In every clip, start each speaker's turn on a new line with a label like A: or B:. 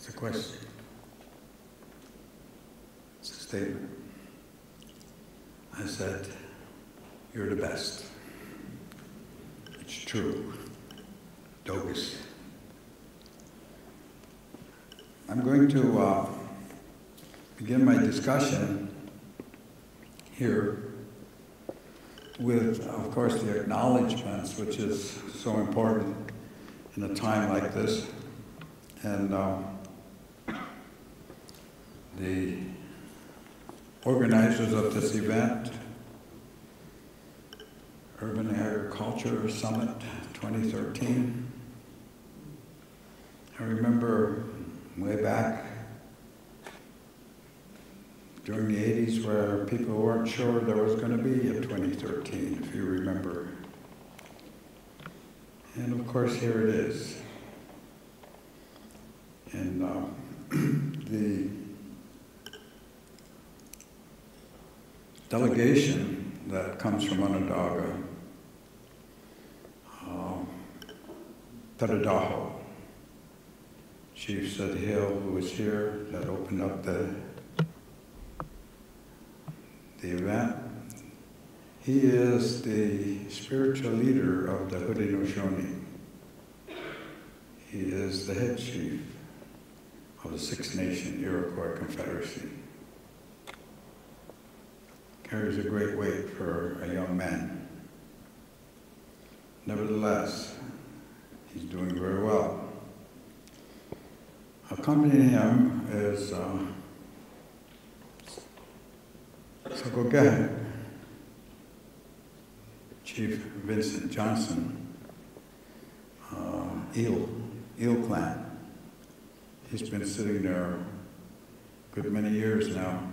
A: It's a question. It's a statement. I said, you're the best. It's true. Dogus. I'm going to begin my discussion here with, of course, the acknowledgments, which is so important in a time like this. And the organizers of this event, Urban Agriculture Summit 2013. I remember way back during the 80s where people weren't sure there was going to be a 2013, if you remember. And of course, here it is. And the delegation that comes from Onondaga, Tadadaho, Chief Sid Hill, who was here, that opened up the event. He is the spiritual leader of the Haudenosaunee. He is the head chief of the Six Nation Iroquois Confederacy. Carries a great weight for a young man. Nevertheless, he's doing very well. Accompanying him is Sokogahan, Chief Vincent Johnson, Eel Clan. He's been sitting there a good many years now.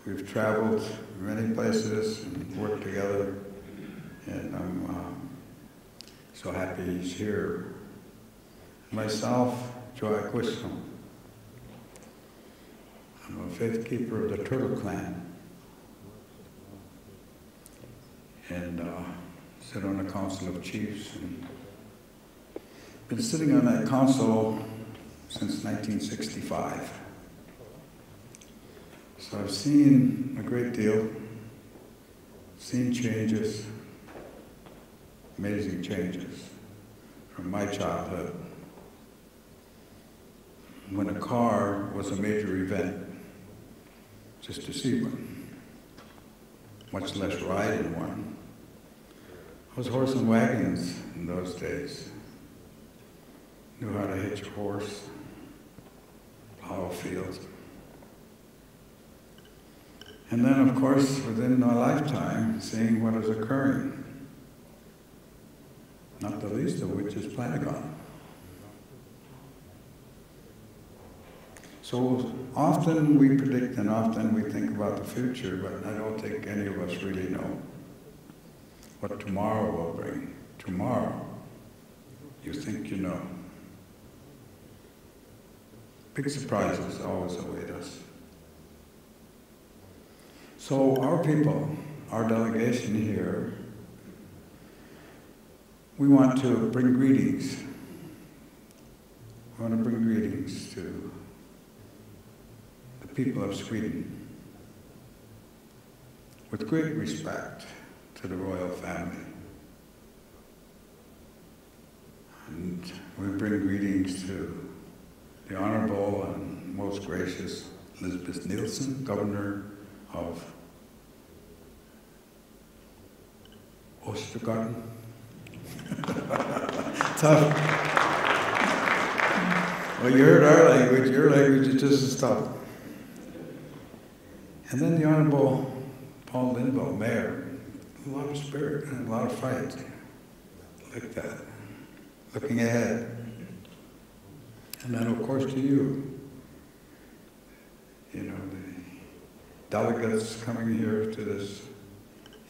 A: We've traveled many places and worked together, and I'm so happy he's here. Myself, Joy Quiscom. I'm a faith keeper of the Turtle Clan, and sit on the Council of Chiefs, and been sitting on that council since 1965. So I've seen a great deal, seen changes, amazing changes from my childhood, when a car was a major event, just to see one, much less ride in one. It was horse and wagons in those days. Knew how to hitch a horse, plow a field. And then, of course, within my lifetime, seeing what is occurring, not the least of which is Planagon. So often we predict and often we think about the future, but I don't think any of us really know what tomorrow will bring. Tomorrow, you think you know. Big surprises always await us. So our people, our delegation here, we want to bring greetings. We want to bring greetings to the people of Sweden with great respect to the royal family. And we bring greetings to the Honorable and most gracious Elizabeth Nielsen, Governor of Östergötland. Tough. Well, you heard our language, your language is just as tough. And then the Honorable Paul Lindvall, Mayor, a lot of spirit and a lot of fight, like that, looking ahead. And then, of course, to you, the delegates coming here to this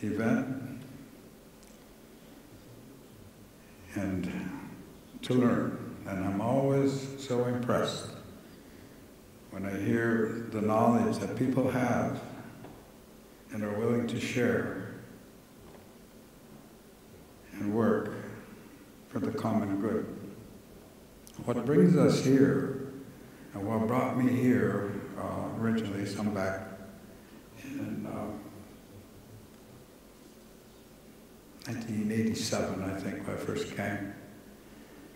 A: event, and to learn. And I'm always so impressed when I hear the knowledge that people have and are willing to share and work for the common good. what brings us here, and what brought me here originally, some back in 1987, I think, when I first came.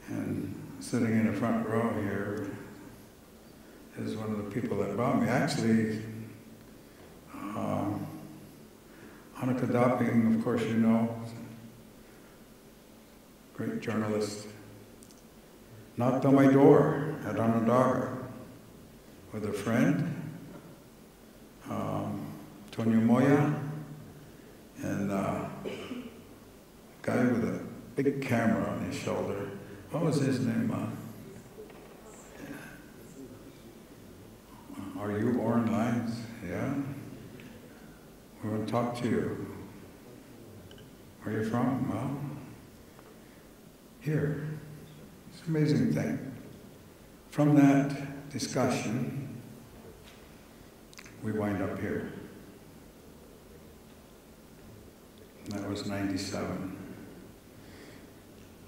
A: And sitting in the front row here is one of the people that brought me. Actually, Hanukkah Dopping, of course you know, great journalist, knocked on my door at Onondaga with a friend, Tonio Moya, and a guy with a big camera on his shoulder. What was his name? Are you Oren Lyons? Yeah? We want to talk to you. Where are you from? Well, here. It's an amazing thing. From that discussion, we wind up here. And that was 97.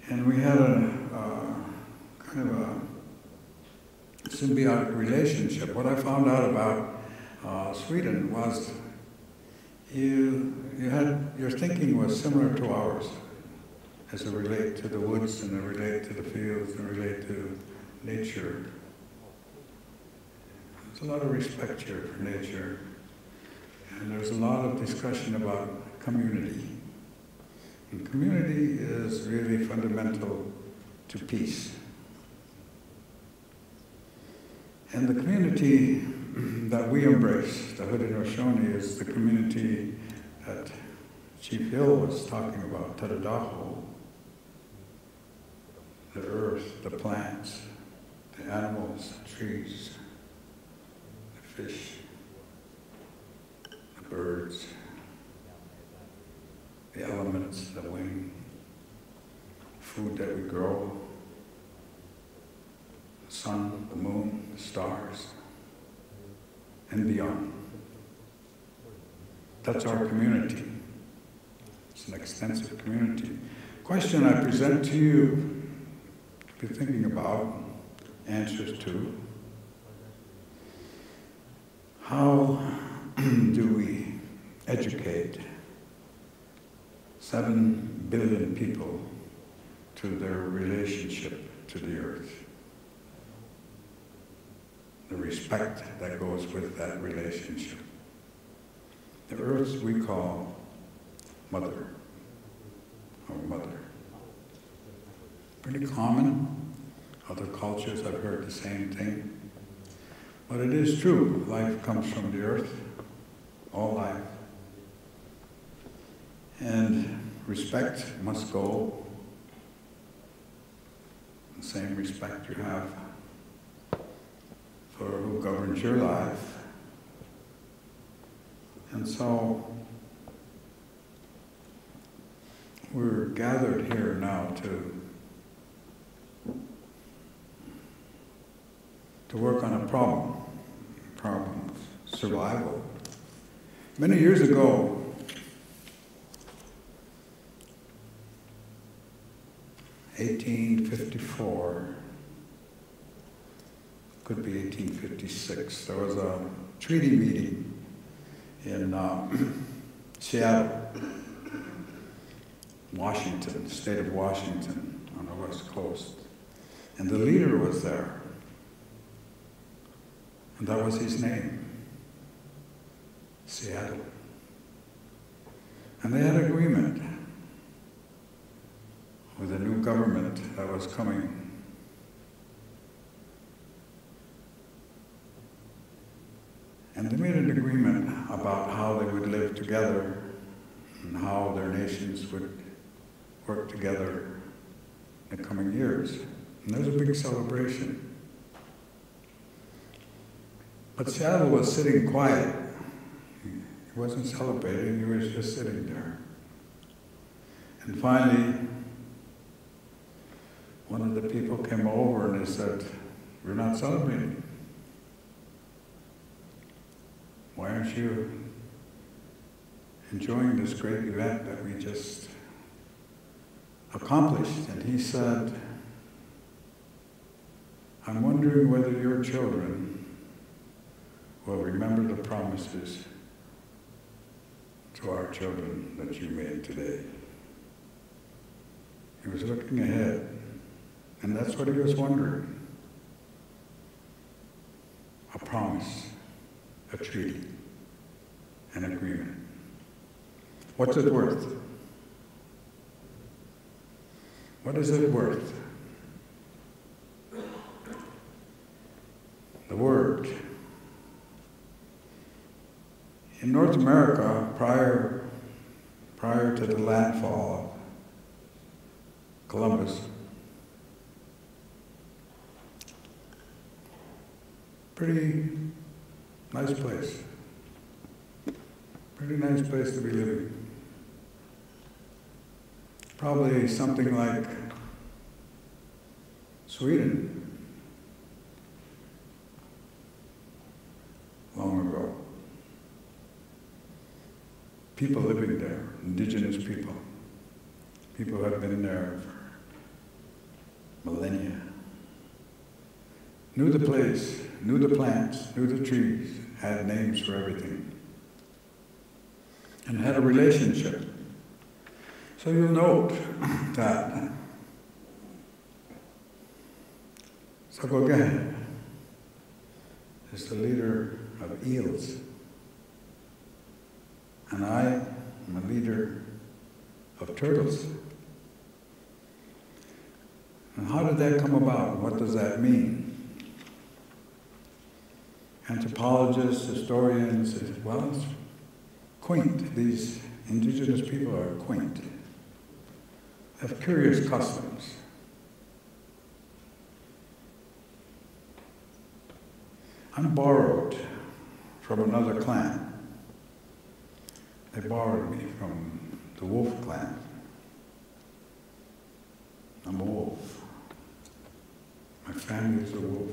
A: And we had a kind of a symbiotic relationship. What I found out about Sweden was your thinking was similar to ours, as it relate to the woods and it relate to the fields and relate to nature. There's a lot of respect here for nature, and there's a lot of discussion about community. And community is really fundamental to peace. And the community that we embrace, the Haudenosaunee, is the community that Chief Hill was talking about, Tadadaho, the earth, the plants, the animals, the trees, the fish, the birds, the elements, the wind, food that we grow, the sun, the moon, the stars, and beyond. That's our community. It's an extensive community. Question I present to you to be thinking about, answers to: how do we educate 7 billion people to their relationship to the earth? The respect that goes with that relationship. The earth we call Mother, or Mother. Pretty common. Other cultures I've heard the same thing. But it is true. Life comes from the earth, all life. And respect must go, the same respect you have for who governs your life. And so we're gathered here now to work on a problem of survival. Many years ago, (1854), could be 1856, there was a treaty meeting in Seattle, Washington, state of Washington, on the West Coast. And the leader was there. And that was his name, Seattle. And they had an agreement with a new government that was coming. And they made an agreement about how they would live together and how their nations would work together in the coming years. And there was a big celebration. But Seattle was sitting quiet. He wasn't celebrating, he was just sitting there. And finally, one of the people came over and they said, "We're not celebrating. Why aren't you enjoying this great event that we just accomplished?" And he said, I'm wondering whether your children will remember the promises to our children that you made today. He was looking ahead, and that's what he was wondering. A promise, a treaty, an agreement. What's it worth? What is it worth? The word. In North America, prior to the landfall of Columbus, pretty nice place. Pretty nice place to be living. Probably something like Sweden long ago. People living there, indigenous people. People who have been there for millennia. Knew the place, knew the plants, knew the trees, had names for everything. And had a relationship. So you'll note that Sagogan is the leader of eels. And I am a leader of turtles. And how did that come about? What does that mean? Anthropologists, historians say, well, it's quaint. These indigenous people are quaint. They have curious customs. I'm borrowed from another clan. They borrowed me from the wolf clan. I'm a wolf. My family is a wolf.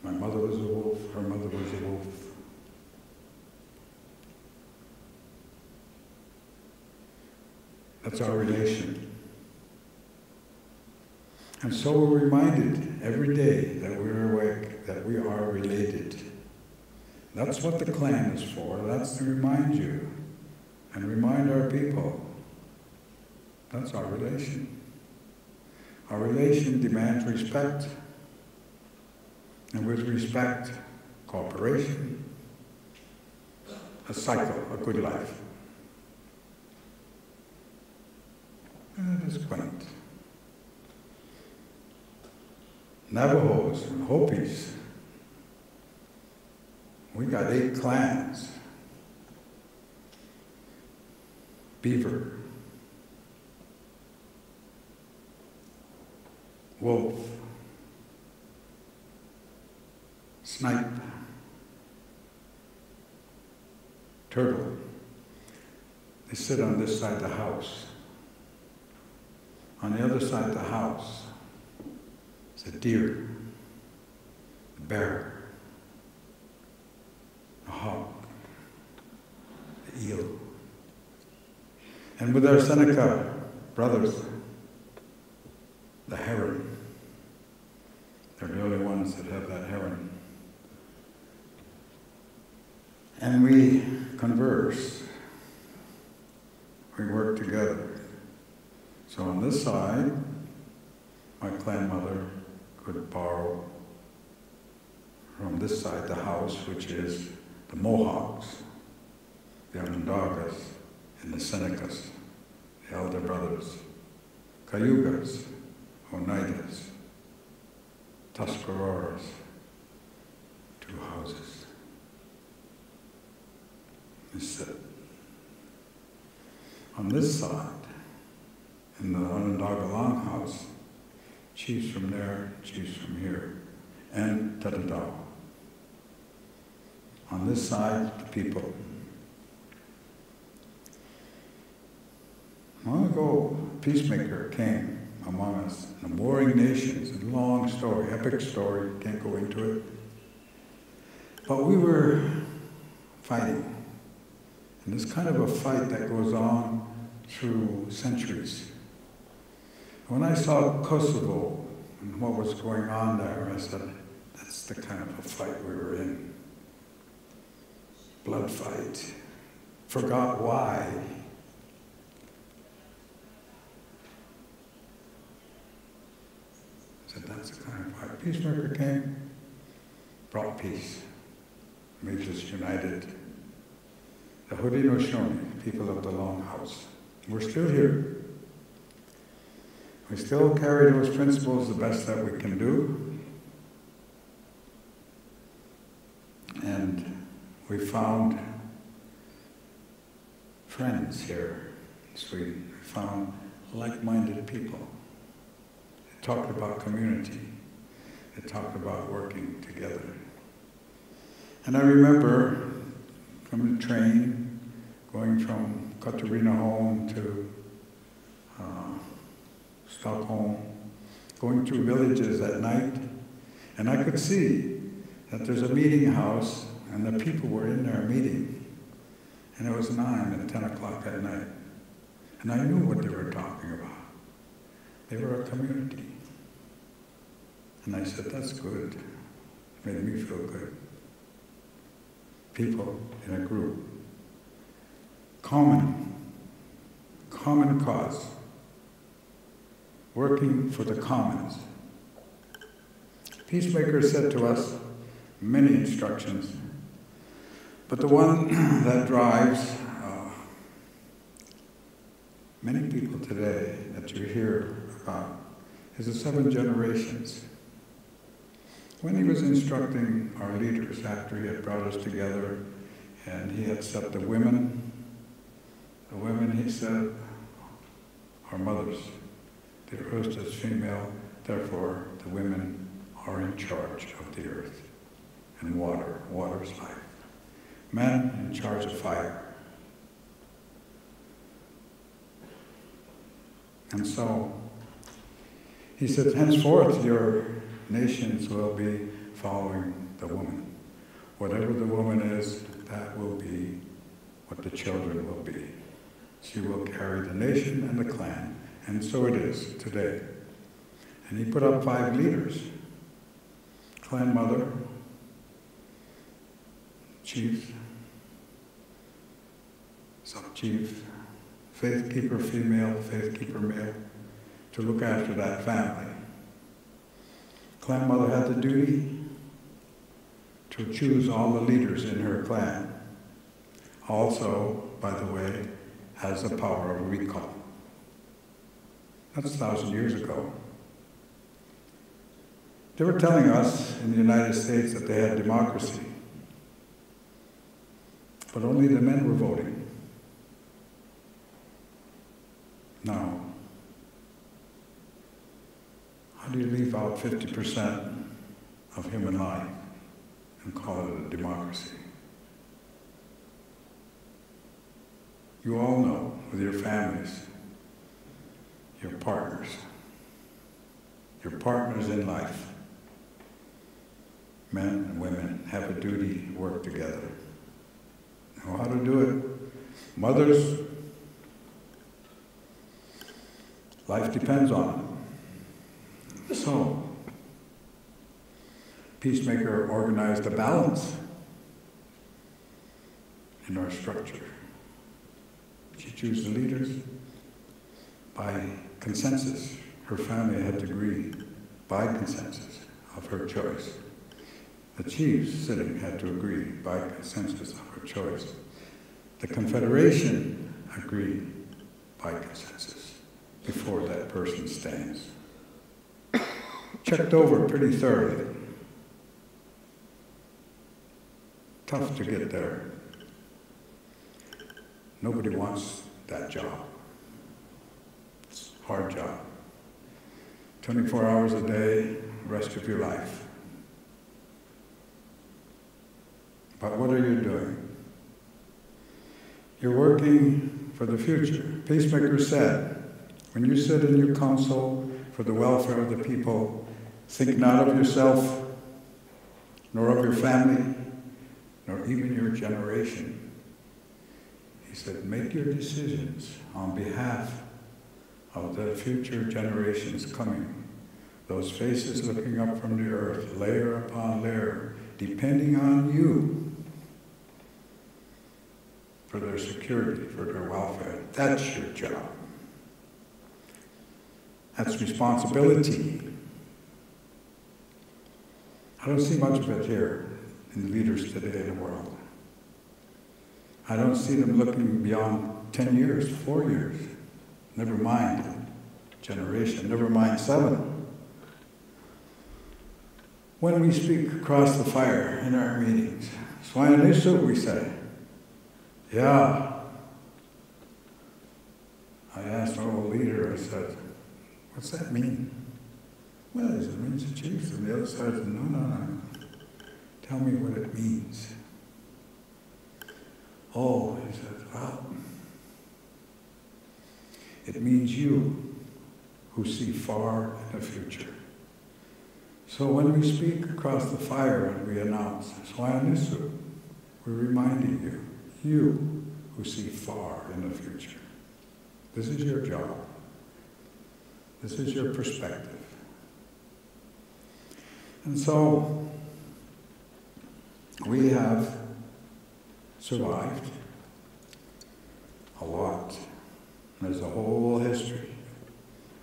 A: My mother was a wolf, her mother was a wolf. That's our relation. And so we're reminded every day that we're awake, that we are related. That's what the clan is for. That's to remind you and remind our people. That's our relation. Our relation demands respect. And with respect, cooperation, a cycle, a good life. And it is quaint. Navajos and Hopis. We got 8 clans. Beaver, wolf, snipe, turtle. They sit on this side of the house. On the other side of the house is a deer, a bear, a hawk, the eel. And with our Seneca brothers, the heron. They're the only ones that have that heron. And we converse. We work together. So on this side, my clan mother could borrow from this side the house, which is the Mohawks, the Onondagas, and the Senecas, the elder brothers, Cayugas, Oneidas, Tuscaroras, 2 houses. They sit. On this side, in the Onondaga Longhouse, chiefs from there, chiefs from here, and Tatadao. On this side, the people. Long ago, a peacemaker came among us, the warring nations, a long story, epic story, can't go into it. But we were fighting. And this kind of a fight that goes on through centuries. When I saw Kosovo and what was going on there. I said, that's the kind of a fight we were in. Blood fight. Forgot why. I said, that's the kind of fight. Peacemaker came, brought peace, made us united. The Haudenosaunee, people of the Longhouse. We're still here. We still carry those principles the best that we can do. And we found friends here in Sweden. We found like-minded people. They talked about community. They talked about working together. And I remember from the train, going from Katarina home to Stockholm, going through villages at night, and I could see that there's a meeting house and the people were in there meeting, and it was 9 and 10 o'clock at night, and I knew what they were talking about. They were a community. And I said, that's good. It made me feel good. People in a group. Common cause. Working for the commons. Peacemaker said to us many instructions, but the one that drives many people today that you hear about is the 7 generations. When he was instructing our leaders after he had brought us together and he had set the women he said, are mothers. The earth is female, therefore the women are in charge of the earth. And water is life. Men in charge of fire. And so, he said, henceforth your nations will be following the woman. Whatever the woman is, that will be what the children will be. She will carry the nation and the clan. And so it is today. And he put up 5 leaders. Clan mother, chief, sub-chief, faith keeper female, faith keeper male, to look after that family. Clan mother had the duty to choose all the leaders in her clan. Also, by the way, has the power of recall. That's 1,000 years ago. They were telling us in the United States that they had democracy, but only the men were voting. Now, how do you leave out 50% of human life and call it a democracy? You all know, with your families, your partners in life, men and women, have a duty to work together. Know how to do it. Mothers, life depends on it. So, Peacemaker organized a balance in our structure. She chose the leaders by consensus. Her family had to agree by consensus of her choice. The chiefs sitting had to agree by consensus of her choice. The Confederation agreed by consensus before that person stands. Checked over pretty thoroughly. Tough to get there. Nobody wants that job. It's a hard job. 24 hours a day, the rest of your life. But what are you doing? You're working for the future. Peacemaker said, when you sit in your council for the welfare of the people, think not of yourself, nor of your family, nor even your generation. He said, make your decisions on behalf of the future generations coming, Those faces looking up from the earth, layer upon layer, depending on you for their security, for their welfare. That's your job. That's responsibility. I don't see much of it here in the leaders today in the world. I don't see them looking beyond 10 years, 4 years, never mind generation, never mind 7. When we speak across the fire in our meetings, Swayanishu, we say, yeah. I asked our old leader, I said, what's that mean? Well, he said, it means the chief. And the other side said, no. Tell me what it means. Oh, he said, well, it means you who see far in the future. So when we speak across the fire and we announce Swayanisu, we're reminding you who see far in the future. This is your job. This is your perspective. And so we have survived a lot. There's a whole history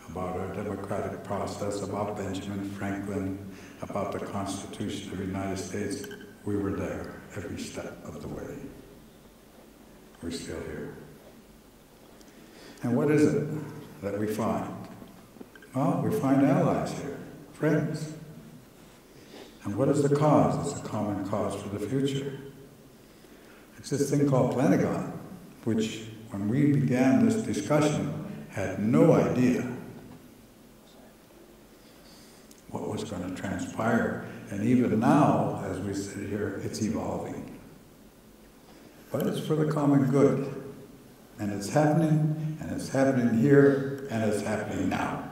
A: about our democratic process, about Benjamin Franklin, about the Constitution of the United States. We were there every step of the way. We're still here. And what is it that we find? Well, we find allies here, friends. And what is the cause? It's a common cause for the future. It's this thing called Pentagon, which, when we began this discussion, had no idea what was going to transpire. And even now, as we sit here, it's evolving. But it's for the common good. And it's happening here, and it's happening now.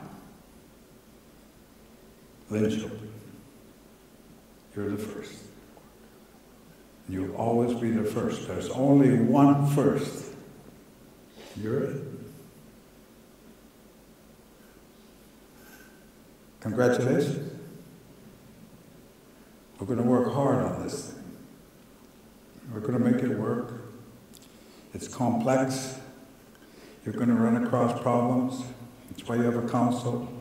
A: Lynch, you're the first. You'll always be the first. There's only one first. You're it. Congratulations. We're going to work hard on this thing. We're going to make it work. It's complex. You're going to run across problems. That's why you have a council.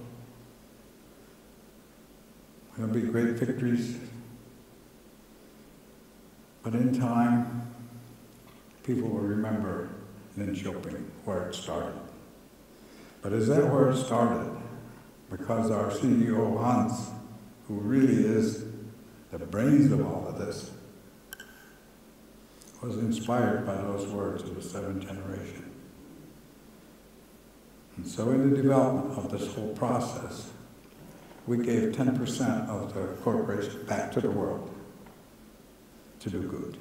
A: There'll be great victories. But in time, people will remember Linköping, where it started. But is that where it started? Because our CEO, Hans, who really is the brains of all of this, was inspired by those words of the 7th generation. And so in the development of this whole process, we gave 10% of the corporation back to the world to do good.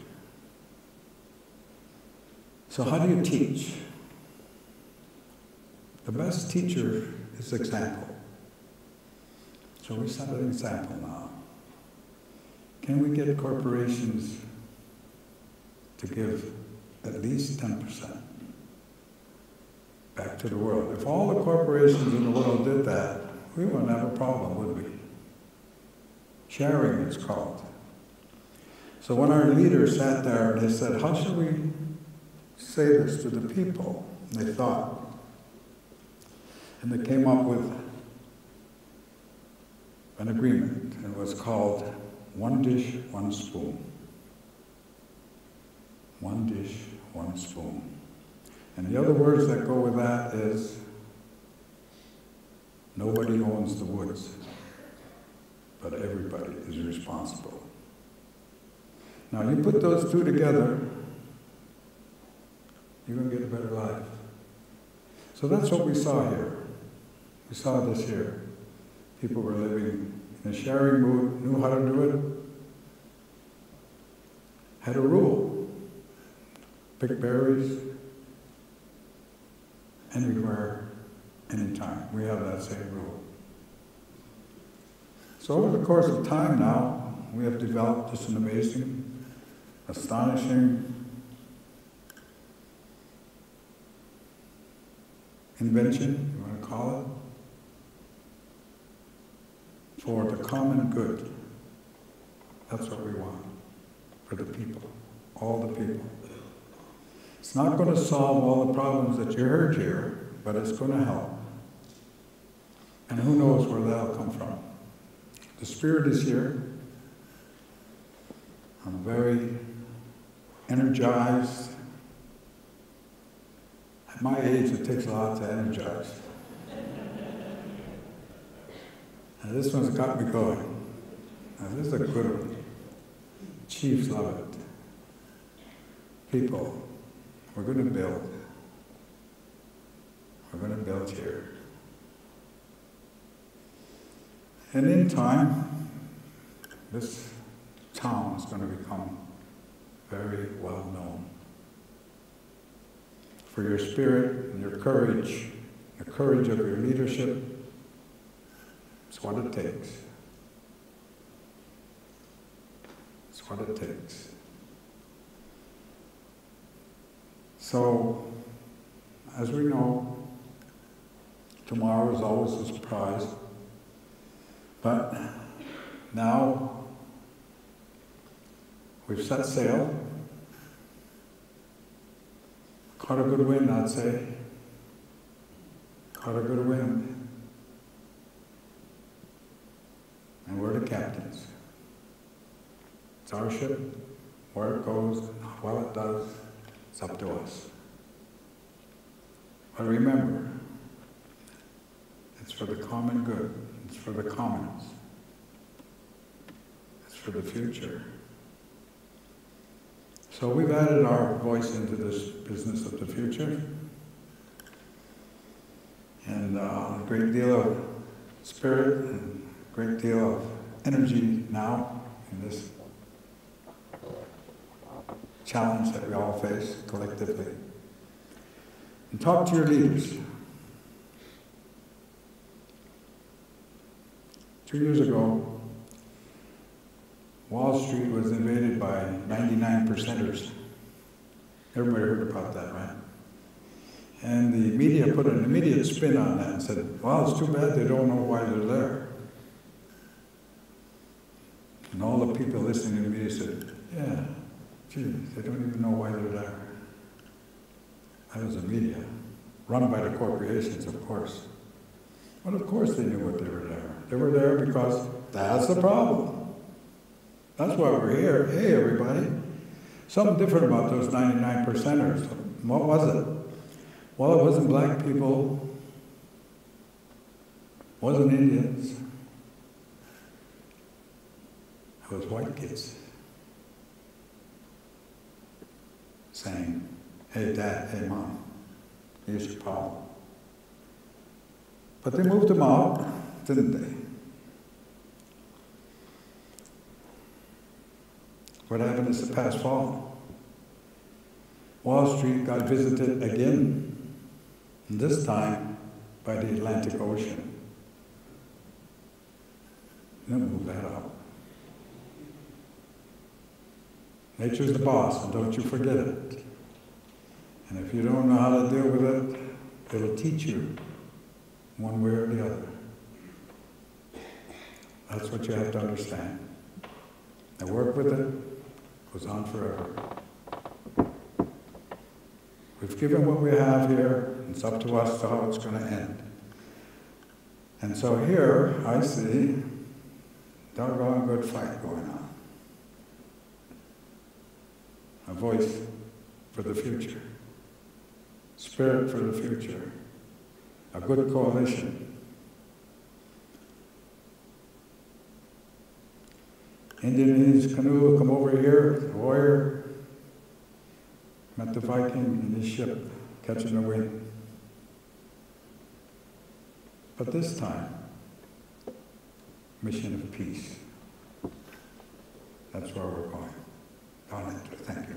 A: So how do you teach? The best teacher is example. So we set an example now. Can we get corporations to give at least 10% back to the world? If all the corporations in the world did that, we wouldn't have a problem, would we? Sharing, it's called. So when our leaders sat there and they said, how should we say this to the people? And they thought. And they came up with an agreement. It was called one dish, one spoon. One dish, one spoon. And the other words that go with that is, nobody owns the woods, but everybody is responsible. Now you put those two together, you're going to get a better life. So that's what we saw here. We saw this here. People were living in a sharing mood, knew how to do it, had a rule. Pick berries anywhere, anytime. We have that same rule. So over the course of time now, we have developed this amazing, astonishing invention, you want to call for the common good. That's what we want, for the people, all the people. It's not going to solve all the problems that you heard here, but it's going to help. And who knows where that'll come from. The Spirit is here. I'm very energized. At my age, it takes a lot to energize. And this one's got me going. Now, this is a good one. Chiefs love it. People, we're going to build. We're going to build here. And in time, this town is going to become very well known for your spirit and your courage, the courage of your leadership. It's what it takes. It's what it takes. So, as we know, tomorrow is always a surprise. But now we've set sail, caught a good wind, I'd say. Caught a good wind. And we're the captains. It's our ship. Where it goes, how well it does, it's up to us. But remember, it's for the common good. It's for the commons. It's for the future. So we've added our voice into this business of the future. And a great deal of spirit and a great deal of energy now in this challenge that we all face collectively. And talk to your leaders. 2 years ago, Wall Street was invaded by 99%ers. Everybody heard about that, right? And the media put an immediate spin on that and said, well, it's too bad they don't know why they're there. And all the people listening to the media said, yeah, gee, they don't even know why they're there. That was the media, run by the corporations, of course. But of course they knew what they were there. They were there because that's the problem. That's why we're here. Hey, everybody. Something different about those 99%ers. What was it? Well, it wasn't black people. It wasn't Indians. It was white kids saying, hey, Dad, hey, Mom, here's your problem. But they moved them out, didn't they? What happened is the past fall. Wall Street got visited again, and this time by the Atlantic Ocean. Don't move that out. Nature's the boss, and don't you forget it. And if you don't know how to deal with it, it'll teach you one way or the other. That's what you have to understand. And work with it goes on forever. We've given what we have here, it's up to us to how it's going to end. And so here, I see doggone good fight going on. A voice for the future. Spirit for the future. A good coalition. Indian in his canoe come over here, a warrior, met the Viking in his ship, catching the wind. But this time, mission of peace. That's where we're going. Thank you.